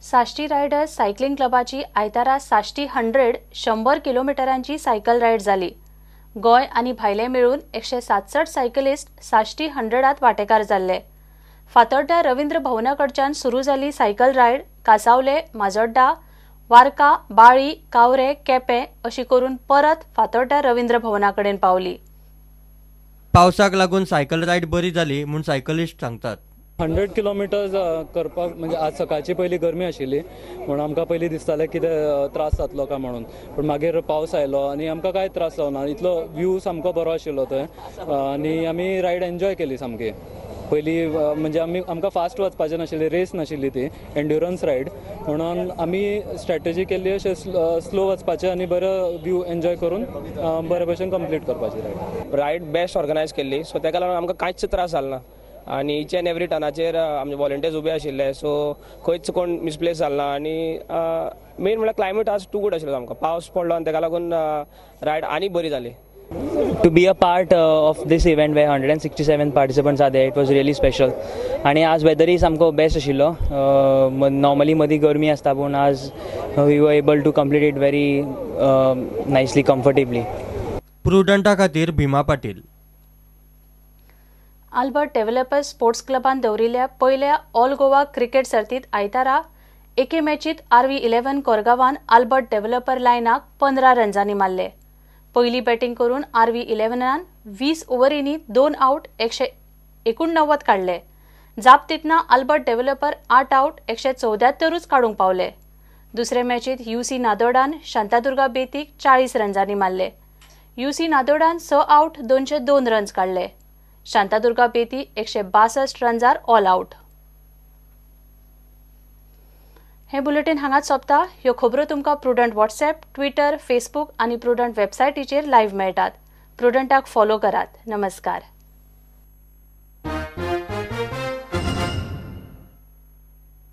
Sashti riders cycling क्लबाची आयतारा Sashti 100 किलोमीटरांची cycle ride जाली। गोय आनी भायले मेळून 167 सायकलिस्ट साश्टी 100त वांटेकार जाल्ले। फातोड्डा रवींद्र भवना कडच्यान सुरू जाली सायकल रायड कासावले, माजोड्डा, वार्का, बाळी, कावरे, केपें अशी करून परत फातोड्डा रवींद्र भवना कडेन पावली। पावसाक लागून सायकल रायड बरी जाली म्हूण सायकलिस्ट सांगतात। 100 किलोमिटर्स करपाक म्हणजे आज सकाळची पयली गरमी आशिल्ली म्हणून आमकां पयलीं दिसतालें कितें त्रास जातलो काय म्हणून, पण मागीर पावस आयलो आनी आमकां कांय त्रास जावना। इतलो व्यू सामको बरो आशिल्लो थंय आनी आमी रायड एन्जॉय केली सामकी। पयलीं म्हणजे आमकां फास्ट वचपाचें नाशिल्लें, रेस नाशिल्ली ती एन्ड्युरन्स रायड म्हणून आमी स्ट्रॅटेजी केल्ली अशें स्लो वचपाचें आनी बरो व्यू एन्जॉय करून बरे भशेन कंप्लीट करपाची रायड बेस्ट ऑर्गनायज केल्ली, सो ताका लागून आमकां कांयच त्रास जालो ना आनी इच एंड एवरी टर्नाचेर आमचे वॉलंटियर्स उबे आशिल्ले, सो खंयच कोण मिसप्लेस जालो ना आनी मेन म्हळ्यार क्लायमेट आज टू गूड आशिल्लो आमकां, पावस पडलो आनी ताका लागून रायड आनी बरी जाली। To be a part of this event where 167 participants are there, it was really special. आणि आज वेदरही सामको बेस्ट आशिल्लो। नॉर्मली मदी गरमी आसता पूण आज we were able to complete it very nicely, comfortably. प्रुडंटा खातीर Bhima Patil. Albert developers sports क्लबान दवरिल्ल्या पयल्या ऑल गोवा क्रिकेट सर्तीत आयतारा एके मॅचीत RV11 कोरगांवान आल्बर्ट डेव्हलपर लायनाक 15 रन्सांनी मारले। पयली बॅटिंग करून RV11 20 ओव्हरींनी 2 आउट 189 काढले। जाप तितना आल्बर्ट डेव्हलपर 8 आउट 174 काडूंक पावले। दुसरे मॅचीत UC नादोडान शांतादुर्गा बेतीक 40 रन्सांनी मारले। UC नादोडान 6 आउट 202 रन्स काढले। शांतादुर्गा बेती 162 रन्सार ऑल आउट। हे बुलेटिन हांगाच सोंपता। ह्यो खबरो तुमकां प्रुडंट व्हॉट्सॲप, ट्विटर, फेसबुक आनी प्रुडंट वेबसायटीचेर लायव्ह मेळटात। प्रुडंटाक फॉलो करात। नमस्कार।